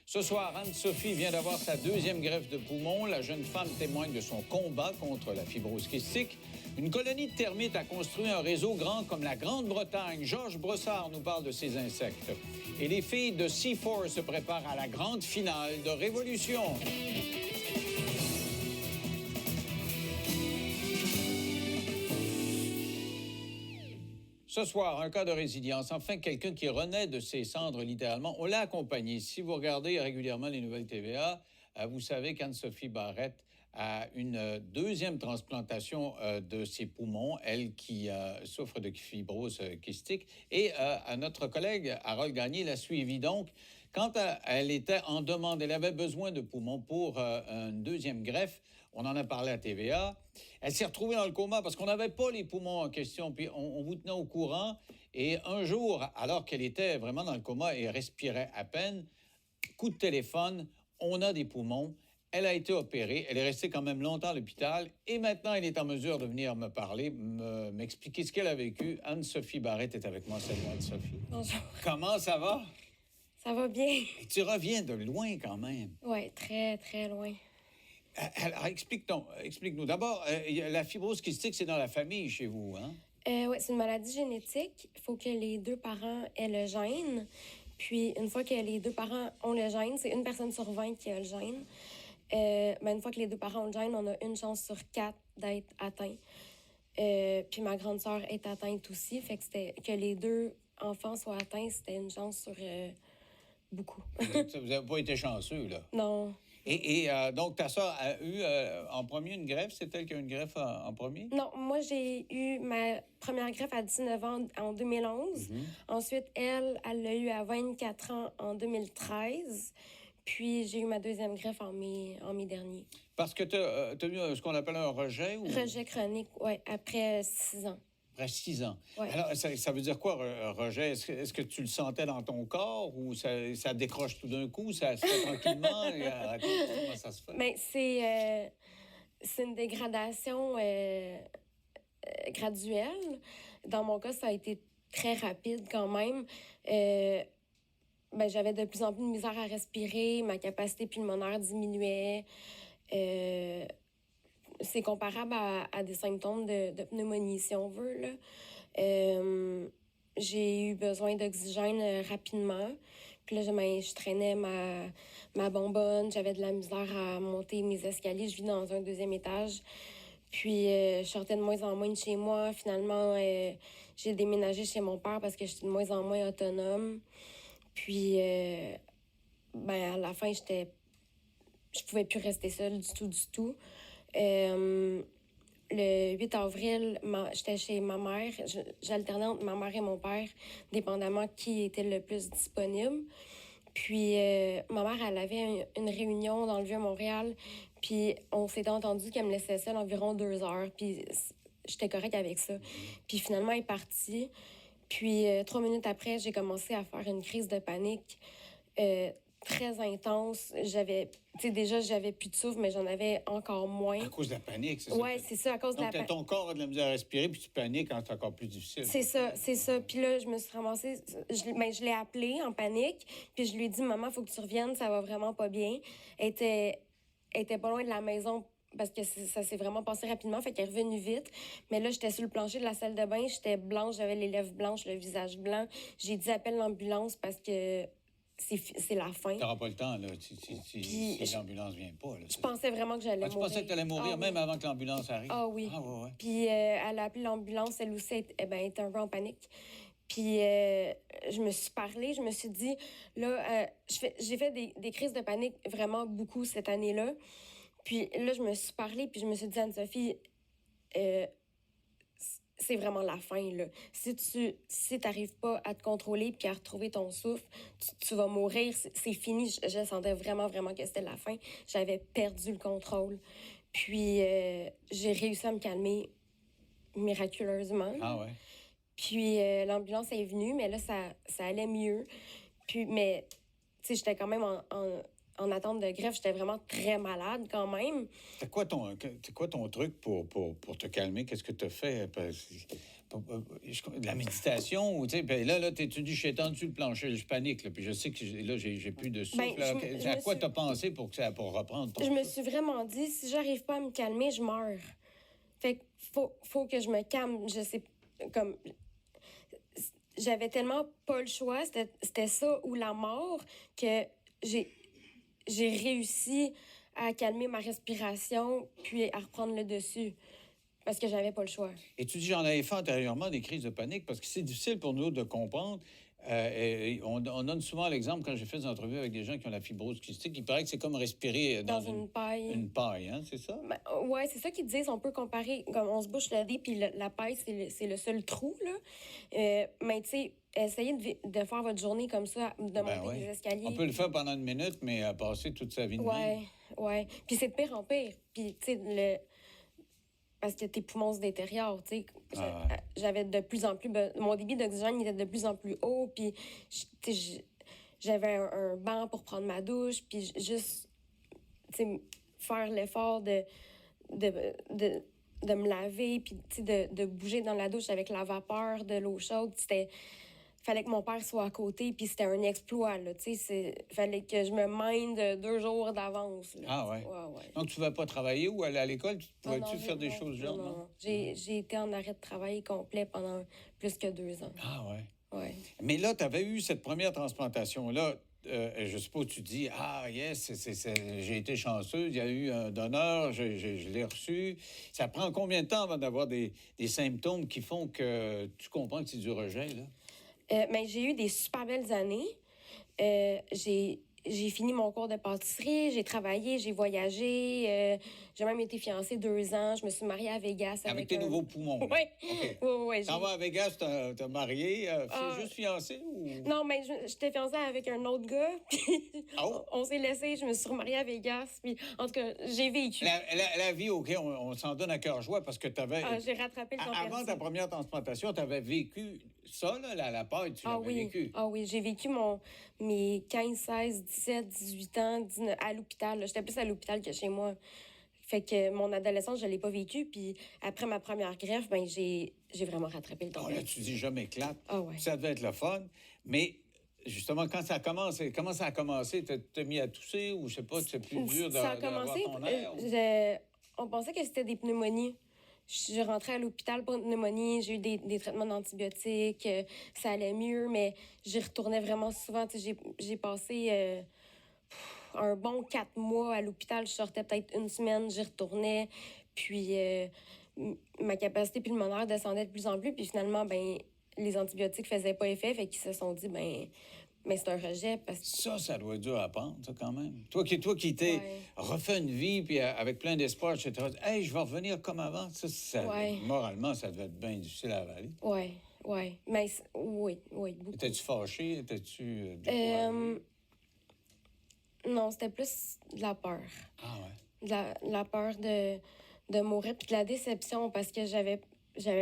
Ce soir, Anne-Sophie vient d'avoir sa deuxième greffe de poumon. La jeune femme témoigne de son combat contre la fibrose kystique. Une colonie de termites a construit un réseau grand comme la Grande-Bretagne. Georges Brossard nous parle de ces insectes. Et les filles de C4 se préparent à la grande finale de Révolution. Ce soir, un cas de résilience. Enfin, quelqu'un qui renaît de ses cendres, littéralement. On l'a accompagné. Si vous regardez régulièrement les nouvelles TVA, vous savez qu'Anne-Sophie Barrette a une deuxième transplantation de ses poumons, elle qui souffre de fibrose kystique. Et notre collègue Harold Gagné l'a suivie. Donc, quand elle était en demande, elle avait besoin de poumons pour une deuxième greffe. On en a parlé à TVA. Elle s'est retrouvée dans le coma parce qu'on n'avait pas les poumons en question. Puis on vous tenait au courant. Et un jour, alors qu'elle était vraiment dans le coma et respirait à peine, coup de téléphone, on a des poumons. Elle a été opérée. Elle est restée quand même longtemps à l'hôpital. Et maintenant, elle est en mesure de venir me parler, m'expliquer ce qu'elle a vécu. Anne-Sophie Barrette est avec moi. Salut, Anne-Sophie. Bonjour. Comment ça va? Ça va bien. Et tu reviens de loin quand même. Oui, très, très loin. Alors, explique-nous. D'abord, la fibrose kystique, c'est dans la famille chez vous, hein? Oui, c'est une maladie génétique. Il faut que les deux parents aient le gène. Puis, une fois que les deux parents ont le gène, c'est une personne sur 20 qui a le gène. Une fois que les deux parents ont le gène, on a une chance sur 4 d'être atteint. Puis, ma grande sœur est atteinte aussi. Fait que les deux enfants soient atteints, c'était une chance sur beaucoup. Vous n'avez pas été chanceux, là? Non. Et donc, ta sœur a eu en premier une greffe? C'est elle qui a eu une greffe en premier? Non, moi, j'ai eu ma première greffe à 19 ans en 2011. Ensuite, elle l'a eu à 24 ans en 2013. Puis, j'ai eu ma deuxième greffe en mai dernier. Parce que tu as eu ce qu'on appelle un rejet? Ou... Rejet chronique, oui, après 6 ans. Après 6 ans. Ouais. Alors, ça veut dire quoi, rejet? Est-ce que tu le sentais dans ton corps ou ça décroche tout d'un coup? Ça se fait tranquillement? Comment ça se fait? Mais c'est une dégradation graduelle. Dans mon cas, ça a été très rapide quand même. J'avais de plus en plus de misère à respirer. Ma capacité pulmonaire diminuait. C'est comparable à des symptômes de pneumonie, si on veut, là. J'ai eu besoin d'oxygène rapidement. Puis là, je traînais ma bonbonne. J'avais de la misère à monter mes escaliers. Je vis dans un 2e étage. Puis, je sortais de moins en moins de chez moi. Finalement, j'ai déménagé chez mon père parce que j'étais de moins en moins autonome. Puis, à la fin, je pouvais plus rester seule du tout. Le 8 avril, j'étais chez ma mère. J'alternais entre ma mère et mon père, dépendamment qui était le plus disponible. Puis, ma mère, elle avait une réunion dans le Vieux-Montréal. Puis, on s'était entendu qu'elle me laissait seule environ 2 heures. Puis, j'étais correcte avec ça. Puis, finalement, elle est partie. Puis, 3 minutes après, j'ai commencé à faire une crise de panique très intense. Déjà, j'avais plus de souffle, mais j'en avais encore moins. À cause de la panique, c'est ça? Oui, c'est ça, à cause de la panique. Donc, ton corps a de la misère à respirer, puis tu paniques quand c'est encore plus difficile. C'est ça. Puis là, je me suis ramassée... Je l'ai appelée en panique, puis je lui ai dit « Maman, il faut que tu reviennes, ça va vraiment pas bien. » Elle était pas loin de la maison parce que ça s'est vraiment passé rapidement, fait qu'elle est revenue vite. Mais là, j'étais sur le plancher de la salle de bain, j'étais blanche, j'avais les lèvres blanches, le visage blanc. J'ai dit « Appelle l'ambulance parce que... » C'est la fin. Tu n'auras pas le temps, là, si l'ambulance ne vient pas. Là, je pensais vraiment que j'allais mourir. Tu pensais que tu allais mourir même avant que l'ambulance arrive? Ah oui. Ouais. Puis elle a appelé l'ambulance, elle aussi était un peu en panique. Puis je me suis parlé, je me suis dit, là, j'ai fait des crises de panique vraiment beaucoup cette année-là. Puis là, je me suis parlé, puis je me suis dit, Anne-Sophie, c'est vraiment la fin, là. Si t'arrives pas à te contrôler puis à retrouver ton souffle, tu vas mourir. C'est fini. Je sentais vraiment, vraiment que c'était la fin. J'avais perdu le contrôle. Puis, j'ai réussi à me calmer miraculeusement. Ah ouais? Puis, l'ambulance est venue, mais là, ça allait mieux. Puis, mais, tu sais, j'étais quand même en attente de greffe, j'étais vraiment très malade quand même. C'est quoi ton truc pour te calmer? Qu'est-ce que tu as fait? de la méditation, ou tu sais, ben là, tu dis, je suis étendu sur le plancher, je panique, là, puis je sais que là, j'ai plus de souffle. Ben, Là. je À me quoi suis- t'as pensé pour reprendre ton Je me souffle? suis vraiment dit, si j'arrive pas à me calmer, je meurs. Fait que faut que je me calme. Je sais, comme, j'avais tellement pas le choix, c'était ça ou la mort, que j'ai, j'ai réussi à calmer ma respiration puis à reprendre le dessus parce que j'avais pas le choix. Et tu dis, j'en avais fait antérieurement des crises de panique parce que c'est difficile pour nous de comprendre. Et on donne souvent l'exemple, quand j'ai fait des entrevues avec des gens qui ont la fibrose kystique, il paraît que c'est comme respirer Dans une paille. une paille, hein, c'est ça? Ben, ouais, c'est ça qu'ils disent. On peut comparer, comme on se bouche le nez, puis la paille, c'est le seul trou, là. Mais tu sais, essayez de faire votre journée comme ça, de Ben monter oui. les escaliers. On peut le faire pendant une minute, mais passer toute sa vie de Ouais, même. ouais. Puis c'est de pire en pire. Puis, tu sais, parce que tes poumons se détériorent, tu sais. Ah ouais. J'avais de plus en plus... Mon débit d'oxygène était de plus en plus haut, puis, tu sais, j'avais un banc pour prendre ma douche, puis juste, tu sais, faire l'effort de, de, de me laver, puis, tu sais, de bouger dans la douche avec la vapeur de l'eau chaude. C'était... Fallait que mon père soit à côté, puis c'était un exploit, là, tu sais. Fallait que je me minde 2 jours d'avance, là. Ah ouais. Ouais, ouais. Donc, tu ne vas pas travailler ou aller à l'école? Ah non, Pouvais-tu faire des non, choses non, genre, non, non? non. J'ai été en arrêt de travail complet pendant plus que 2 ans. Ah ouais. Ouais. Mais là, tu avais eu cette première transplantation-là. Je suppose que tu dis, ah, yes, j'ai été chanceux, il y a eu un donneur, je l'ai reçu. Ça prend combien de temps avant d'avoir des symptômes qui font que tu comprends que c'est du rejet, là? Mais j'ai eu des super belles années. J'ai fini mon cours de pâtisserie, j'ai travaillé, j'ai voyagé. J'ai même été fiancée 2 ans. Je me suis mariée à Vegas Avec tes nouveaux poumons, là. Oui, OK. oui, oui. T'en vas à Vegas, t'as marié, Ah. juste fiancé ou... Non, mais j'étais fiancée avec un autre gars, puis Oh! on s'est laissé. Je me suis remariée à Vegas, puis en tout cas, j'ai vécu. La vie, OK, on s'en donne à cœur joie parce que tu avais... J'ai rattrapé le temps Avant perdu. ta première transplantation, tu avais vécu ça, là, la paille, tu l'avais vécu. Ah oui, j'ai vécu mes 15, 16, 17, 18 ans 19 à l'hôpital. Là. J'étais plus à l'hôpital que chez moi. Fait que mon adolescence, je l'ai pas vécu. Puis après ma première greffe, ben j'ai vraiment rattrapé le temps Oh, là, perdu. tu dis, je m'éclate. Ah ouais. Ça devait être le fun. Mais justement, quand ça a commencé, comment ça a commencé? T'as mis à tousser ou je sais pas, c'est plus dur Ça a d'avoir commencé, ton air? on pensait que c'était des pneumonies. Je rentrais à l'hôpital pour une pneumonie, j'ai eu des traitements d'antibiotiques, ça allait mieux, mais j'y retournais vraiment souvent. Tu sais, j'ai passé un bon 4 mois à l'hôpital. Je sortais peut-être une semaine, j'y retournais. Puis ma capacité pulmonaire descendait de plus en plus. Puis finalement, ben les antibiotiques faisaient pas effet. Fait qu'ils se sont dit, ben c'est un rejet. Parce que Ça doit être dur à apprendre, ça, quand même. Toi qui t'es Ouais. refait une vie, puis avec plein d'espoir, etc. Hey, je vais revenir comme avant. Ouais. Moralement, ça devait être bien difficile à avaler. ouais. Mais oui, beaucoup. Étais-tu fâché? Étais-tu découragé? Non, c'était plus de la peur. Ah ouais. La peur de mourir, puis de la déception parce que j'avais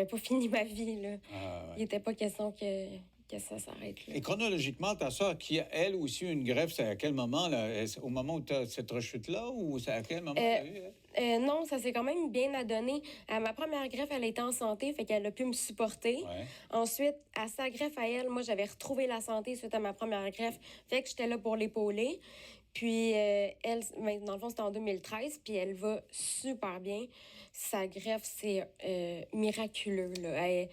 pas fini ma vie, là. Ah ouais. Il était pas question que ça s'arrête, là. Et chronologiquement, ta soeur, qui a, elle aussi, eu une greffe, c'est à quel moment, là? Au moment où tu as cette rechute-là, ou c'est à quel moment t'as eu, elle? Non, ça s'est quand même bien adonné. À ma première greffe, elle était en santé, fait qu'elle a pu me supporter. Ouais. Ensuite, à sa greffe à elle, moi, j'avais retrouvé la santé suite à ma première greffe, fait que j'étais là pour l'épauler. Puis, elle, ben, dans le fond, c'était en 2013, puis elle va super bien. Sa greffe, c'est miraculeux, là.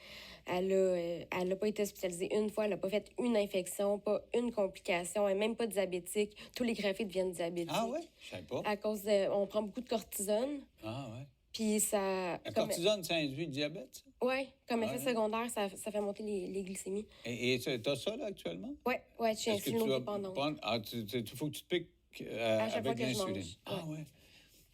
Elle a pas été hospitalisée une fois, elle a pas fait une infection, pas une complication, elle n'est même pas diabétique. Tous les greffés deviennent diabétiques. Ah ouais? Je savais pas. À cause on prend beaucoup de cortisone, Ah ouais. puis ça... La cortisone, ça induit le diabète, ça? Oui, comme effet Ouais. secondaire, ça fait monter les glycémies. Et t'as ça, là, actuellement? Oui, je suis Est-ce que tu vas insulino-dépendante. prendre... Ah, faut que tu te piques À chaque fois avec que je l'insuline. mange, Ah ouais.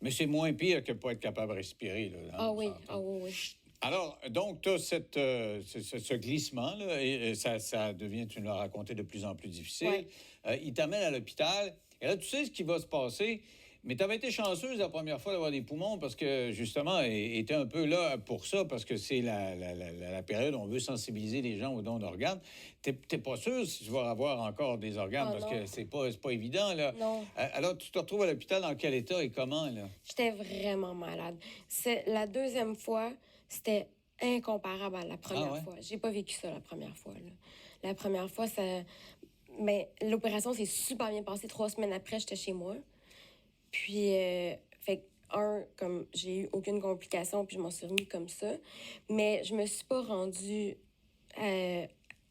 Mais c'est moins pire que pas être capable de respirer, là. Ah on oui, s'entend. ah oui, oui. Alors, donc, tu as ce glissement-là, et ça devient, tu nous l'as raconté, de plus en plus difficile. Ouais. Il t'amène à l'hôpital. Et là, tu sais ce qui va se passer. Mais tu avais été chanceuse la première fois d'avoir des poumons parce que, justement, était un peu là pour ça, parce que c'est la période où on veut sensibiliser les gens aux dons d'organes. T'es pas sûr si tu vas avoir encore des organes, Ah, parce non. que c'est pas évident, là. Non. Alors, tu te retrouves à l'hôpital dans quel état et comment, là? J'étais vraiment malade. La deuxième fois, c'était incomparable à la première ouais? fois. J'ai pas vécu ça la première fois, là. La première fois, ça... Mais l'opération s'est super bien passée. 3 semaines après, j'étais chez moi. Puis, fait que, comme j'ai eu aucune complication, puis je m'en suis remis comme ça. Mais je me suis pas rendue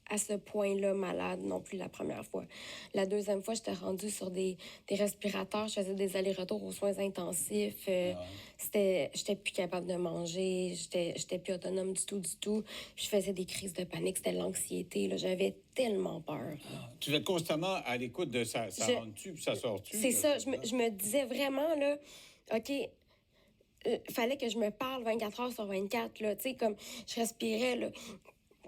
à ce point-là malade non plus la première fois. La deuxième fois, j'étais rendue sur des respirateurs. Je faisais des allers-retours aux soins intensifs. J'étais plus capable de manger. J'étais plus autonome du tout, du tout. Je faisais des crises de panique. C'était l'anxiété, là. J'avais tellement peur. Tu es constamment à l'écoute de ça rentre-tu puis ça sort-tu? C'est ça. Je me disais vraiment, là, OK, fallait que je me parle 24 heures sur 24, là. Tu sais, comme je respirais, là.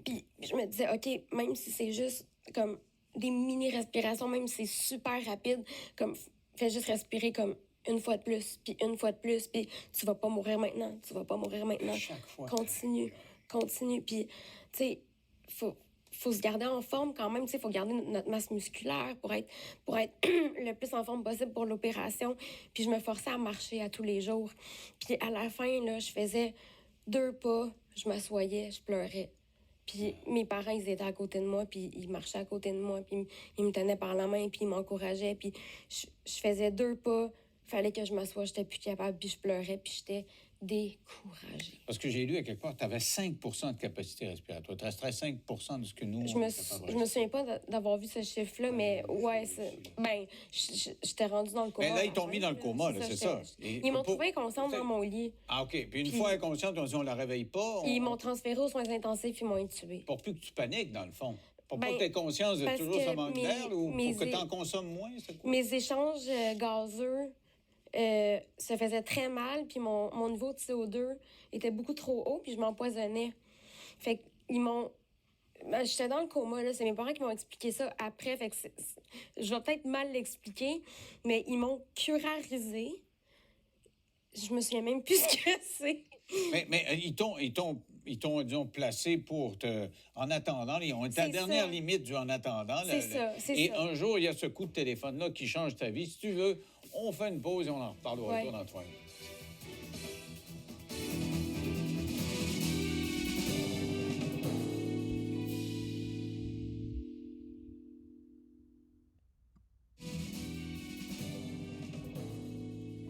Puis je me disais, OK, même si c'est juste comme des mini-respirations, même si c'est super rapide, comme fais juste respirer comme une fois de plus, puis une fois de plus, puis tu vas pas mourir maintenant, tu vas pas mourir maintenant. Chaque fois. Continue, continue. Puis, tu sais, faut se garder en forme quand même, tu sais, faut garder notre masse musculaire pour être le plus en forme possible pour l'opération. Puis je me forçais à marcher à tous les jours. Puis à la fin, là, je faisais 2 pas, je m'assoyais, je pleurais. Puis mes parents, ils étaient à côté de moi, puis ils marchaient à côté de moi, puis ils me tenaient par la main, puis ils m'encourageaient. Puis je faisais 2 pas, fallait que je m'assoie, j'étais plus capable, puis je pleurais, puis j'étais découragée. Parce que j'ai lu à quelque part, tu avais 5 de capacité respiratoire. Tu resterais 5 de ce que nous, Je me souviens pas d'avoir vu ce chiffre-là, mais ouais, j'étais rendue dans le coma. Mais là, ils t'ont mis dans le coma, là, c'est ça. Ils m'ont trouvé inconsciente dans mon lit. Ah, OK. Puis une fois inconsciente, ils ont dit on la réveille pas. Ils m'ont transférée aux soins intensifs, ils m'ont intubée. Pour plus que tu paniques, dans le fond. Pour pas que tu aies conscience de parce toujours que ce manque d'air ou pour que tu en mes consommes moins, c'est quoi? Mes échanges gazeux se faisaient très mal, puis mon niveau de CO2 était beaucoup trop haut, puis je m'empoisonnais. Fait qu'ils m'ont... j'étais dans le coma, là. C'est mes parents qui m'ont expliqué ça après, fait que je vais peut-être mal l'expliquer, mais ils m'ont curarisé. Je me souviens même plus ce que c'est. Mais ils t'ont, disons, placé pour te... En attendant, ils ont ta C'est dernière ça. limite du en attendant. C'est ça, c'est Et ça. un jour, il y a ce coup de téléphone-là qui change ta vie. Si tu veux, on fait une pause et on en reparle au Ouais. retour dans 3 minutes.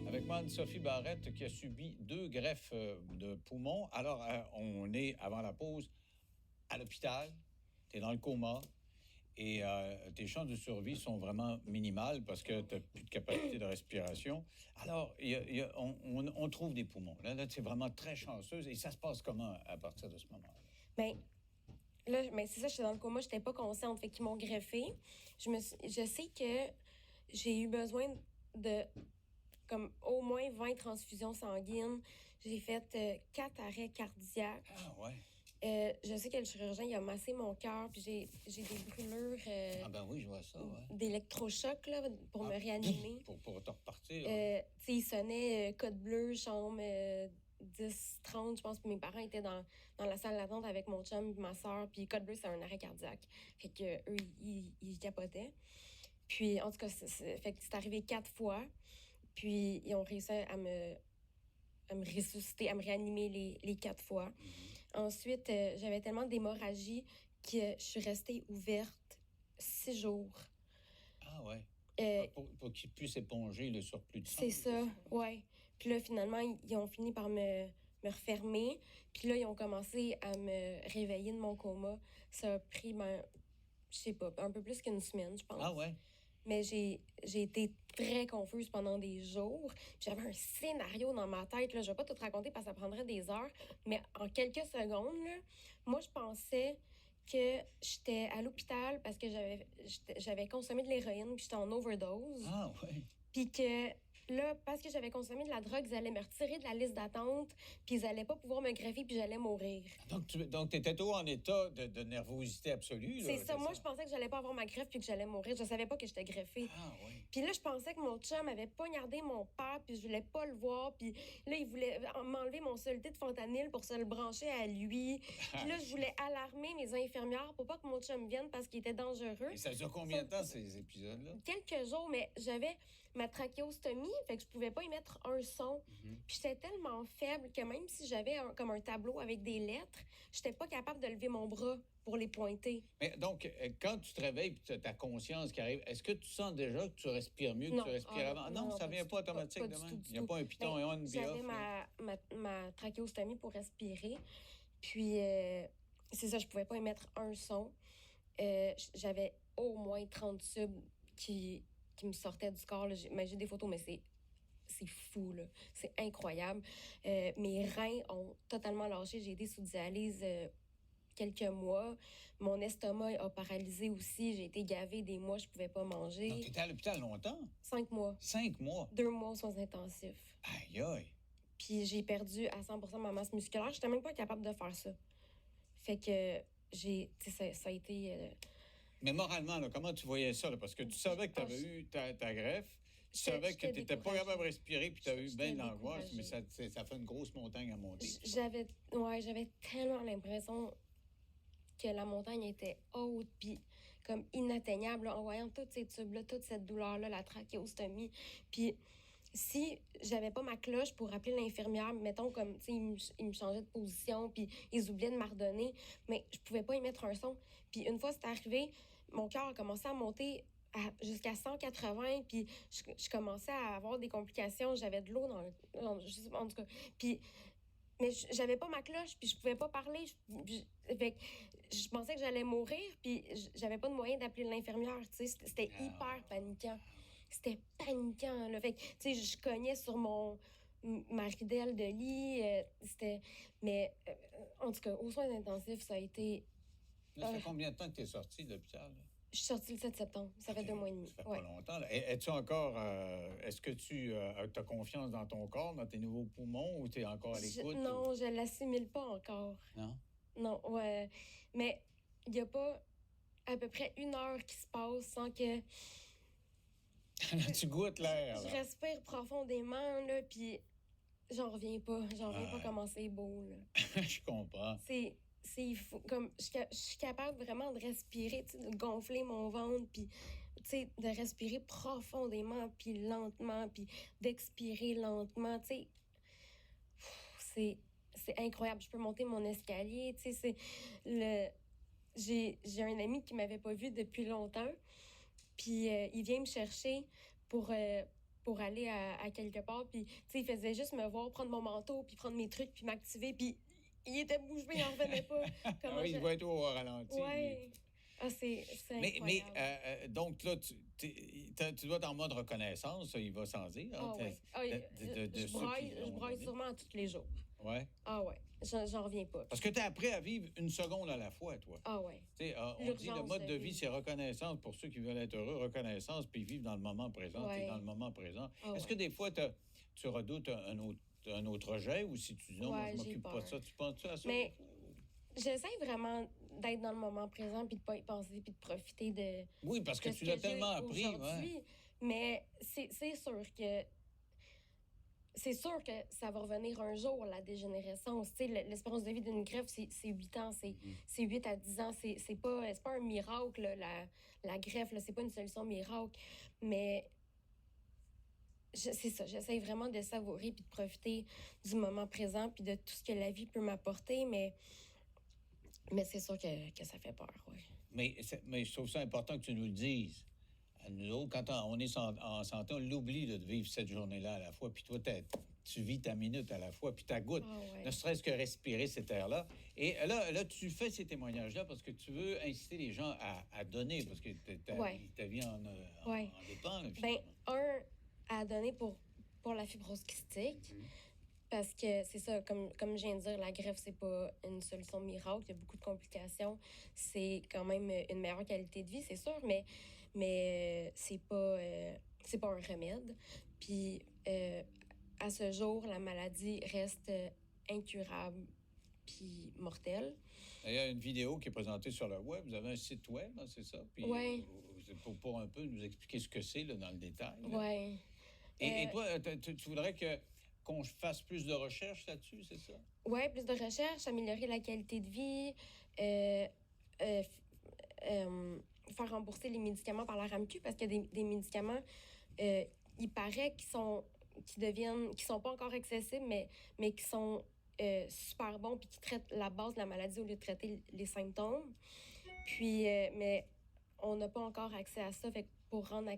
Avec moi, Anne-Sophie Barrette qui a subi 2 greffes de poumons. Alors, on est, avant la pause, à l'hôpital. Tu es dans le coma. Et tes chances de survie sont vraiment minimales parce que tu n'as plus de capacité de respiration. Alors, on trouve des poumons. Là tu es vraiment très chanceuse. Et ça se passe comment à partir de ce moment-là? Ben, là, mais c'est ça, j'étais dans le coma, j'étais pas consciente. Fait qu'ils m'ont greffé. Je sais que j'ai eu besoin de comme au moins 20 transfusions sanguines. J'ai fait 4 arrêts cardiaques. Ah, ouais. Je sais que le chirurgien, il a massé mon cœur, puis j'ai des brûlures Ah, ben oui, je vois ça, ouais. d'électrochoc là, pour me réanimer. Pour te repartir. Tu sais, il sonnait code bleu, chambre 10-30, je pense que mes parents étaient dans la salle d'attente avec mon chum et ma soeur, puis code bleu, c'est un arrêt cardiaque. Fait que eux, ils capotaient. Puis, en tout cas, fait que c'est arrivé 4 fois, puis ils ont réussi à me ressusciter, à me réanimer les 4 fois. Ensuite, j'avais tellement d'hémorragie que je suis restée ouverte 6 jours. Ah, ouais. Pour qu'ils puissent éponger le surplus de sang. C'est ça, ouais. Puis là, finalement, ils ont fini par me refermer. Puis là, ils ont commencé à me réveiller de mon coma. Ça a pris, je sais pas, un peu plus qu'une semaine, je pense. Ah, ouais. Mais j'ai été très confuse pendant des jours. J'avais un scénario dans ma tête. Là. Je ne vais pas tout te raconter parce que ça prendrait des heures. Mais en quelques secondes, là, moi, je pensais que j'étais à l'hôpital parce que j'avais consommé de l'héroïne puis j'étais en overdose. Ah, ouais. Puis que là, parce que j'avais consommé de la drogue, ils allaient me retirer de la liste d'attente puis ils allaient pas pouvoir me greffer puis j'allais mourir. Donc tu étais toujours en état de nervosité absolue. C'est ça. Moi, je pensais que j'allais pas avoir ma greffe puis que j'allais mourir. Je savais pas que j'étais greffée. Ah, ouais. Puis là, je pensais que mon chum avait poignardé mon père, puis je voulais pas le voir. Puis là, il voulait m'enlever mon soluté de fentanyl pour se le brancher à lui. Puis là, je voulais alarmer mes infirmières pour pas que mon chum vienne parce qu'il était dangereux. Et ça dure combien de temps, ces épisodes-là? Quelques jours, mais j'avais ma trachéostomie, fait que je pouvais pas y mettre un son. Puis j'étais tellement faible que même si j'avais comme un tableau avec des lettres, j'étais pas capable de lever mon bras pour les pointer. Mais donc, quand tu te réveilles et tu as ta conscience qui arrive, est-ce que tu sens déjà que tu respires mieux que Non. tu respirais avant? Non, ça pas vient du pas tout. automatique Pas de du même? tout, du Il n'y a tout. pas un piton et on, puis J'avais off, là? ma trachéostomie pour respirer. Puis, c'est ça, je pouvais pas y mettre un son. J'avais au moins 30 tubes qui me sortaient du corps. Là. J'ai des photos, mais c'est fou, là. C'est incroyable. Mes reins ont totalement lâché. J'ai été sous dialyse quelques mois. Mon estomac a paralysé aussi. J'ai été gavée des mois, je pouvais pas manger. Donc, tu étais à l'hôpital longtemps? 5 mois. 5 mois? 2 mois aux soins intensifs. Aïe, aïe! Puis j'ai perdu à 100% ma masse musculaire. J'étais même pas capable de faire ça. Fait que ça a été... Mais moralement, là, comment tu voyais ça? Là? Parce que tu savais que tu avais eu ta greffe, tu savais que tu n'étais pas capable de respirer, puis tu as eu bien de l'angoisse, mais ça fait une grosse montagne à monter. J'avais tellement l'impression que la montagne était haute, puis comme inatteignable, là, en voyant tous ces tubes-là, toute cette douleur-là, la trachéostomie. Puis si j'avais pas ma cloche pour appeler l'infirmière, mettons comme, tu sais, ils me changeaient de position, puis ils oubliaient de m'ordonner, mais je pouvais pas y mettre un son. Puis une fois c'est arrivé, mon cœur a commencé à monter jusqu'à 180, puis je commençais à avoir des complications. J'avais de l'eau je sais pas, en tout cas. Puis mais j'avais pas ma cloche, puis je pouvais pas parler. Fait que je pensais que j'allais mourir, puis j'avais pas de moyen d'appeler l'infirmière, tu sais. C'était hyper paniquant. C'était paniquant, là. Fait que, tu sais, je cognais sur ma ridelle de lit. Mais, en tout cas, aux soins intensifs, ça a été... Ça fait combien de temps que tu es sortie de l'hôpital? Je suis sortie le 7 septembre. Ça fait 2 mois et demi. Ça fait pas longtemps. Là. Es-tu encore... est-ce que tu as confiance dans ton corps, dans tes nouveaux poumons, ou tu es encore à l'écoute? Non, je l'assimile pas encore. Non? Non, ouais. Mais il y a pas à peu près 1 heure qui se passe sans que... Tu goûtes l'air. Je respire profondément, là, puis j'en reviens pas. J'en reviens pas comment c'est beau, là. Je comprends. C'est fou. Comme, je suis capable vraiment de respirer, tu sais, de gonfler mon ventre, puis, tu sais, de respirer profondément, puis lentement, puis d'expirer lentement, tu sais. C'est incroyable. Je peux monter mon escalier, tu sais, J'ai un ami qui m'avait pas vu depuis longtemps, puis il vient me chercher pour aller à quelque part, puis, tu sais, il faisait juste me voir prendre mon manteau, puis prendre mes trucs, puis m'activer, puis il était bouche bée, il n'en revenait pas. Il va être au ralenti. Ouais. Ah, c'est incroyable. Mais donc là, tu dois être en mode reconnaissance, ça, il va sans dire. Ah hein, ouais. Je braille sûrement tous les jours. Ouais. Ah ouais. J'en reviens pas. Parce que tu es appris à vivre une seconde à la fois, toi. Ah ouais. On dit le mode de vie, c'est reconnaissance pour ceux qui veulent être heureux, reconnaissance, puis vivre dans le moment présent. Ouais. Tu es dans le moment présent. Ah Est-ce que des fois, tu redoutes un autre jet, ou si tu dis non, moi, je m'occupe pas de ça, tu penses à ça? Mais j'essaie vraiment d'être dans le moment présent, puis de pas y penser, puis de profiter de... Oui, parce que tu l'as tellement appris. Ouais. Mais c'est sûr que... C'est sûr que ça va revenir un jour, la dégénérescence. Tu sais, l'espérance de vie d'une greffe, c'est 8 ans, c'est 8 à 10 ans. C'est pas un miracle, là, la greffe, là, c'est pas une solution miracle. Mais c'est ça, j'essaie vraiment de savourer puis de profiter du moment présent puis de tout ce que la vie peut m'apporter, mais c'est sûr que ça fait peur, oui. Mais je trouve ça important que tu nous le dises. Nous autres, quand on est en santé, on l'oublie de vivre cette journée-là à la fois. Puis toi, tu vis ta minute à la fois, puis ta goutte. Oh, ouais. Ne serait-ce que respirer cet air-là. Et là, tu fais ces témoignages-là parce que tu veux inciter les gens à donner, parce que ta vie en dépend. Là, bien, à donner pour la fibrose kystique. Parce que c'est ça, comme je viens de dire, la greffe, c'est pas une solution miracle. Il y a beaucoup de complications. C'est quand même une meilleure qualité de vie, c'est sûr, mais c'est pas un remède. Puis à ce jour, la maladie reste incurable puis mortelle. Il y a une vidéo qui est présentée sur le web. Vous avez un site web, hein, c'est ça? Puis, oui. Pour un peu nous expliquer ce que c'est là, dans le détail. Oui. Et toi, tu voudrais qu'on fasse plus de recherches là-dessus, c'est ça? Oui, plus de recherches, améliorer la qualité de vie, faire rembourser les médicaments par la RAMQ, parce qu'il y a des médicaments il paraît qu'ils sont pas encore accessibles, mais qui sont super bons puis qui traitent la base de la maladie au lieu de traiter les symptômes. Puis, mais on n'a pas encore accès à ça. Fait que pour rendre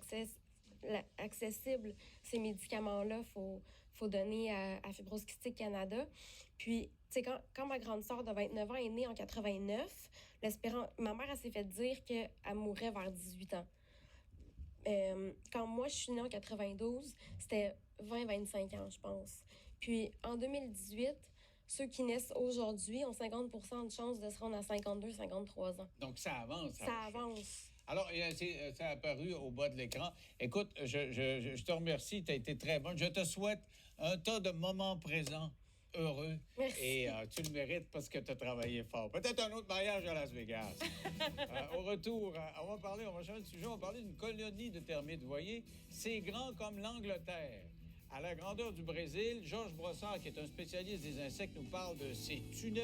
accessible ces médicaments-là, faut donner à Fibrose Kystique Canada. Puis, tu sais, quand ma grande sœur de 29 ans est née en 89, ma mère, elle s'est fait dire qu'elle mourrait vers 18 ans. Quand moi, je suis née en 92, c'était 20-25 ans, je pense. Puis, en 2018, ceux qui naissent aujourd'hui ont 50 de chances de se rendre à 52-53 ans. Donc, ça avance. Ça avance. Alors, ça a apparu au bas de l'écran. Écoute, je te remercie. Tu as été très bonne. Je te souhaite un tas de moments présents heureux. Merci. Et tu le mérites parce que tu as travaillé fort. Peut-être un autre mariage à Las Vegas. Au retour, on va changer de sujet. On va parler d'une colonie de termites. Vous voyez, c'est grand comme l'Angleterre. À la grandeur du Brésil, Georges Brossard, qui est un spécialiste des insectes, nous parle de ces tunnels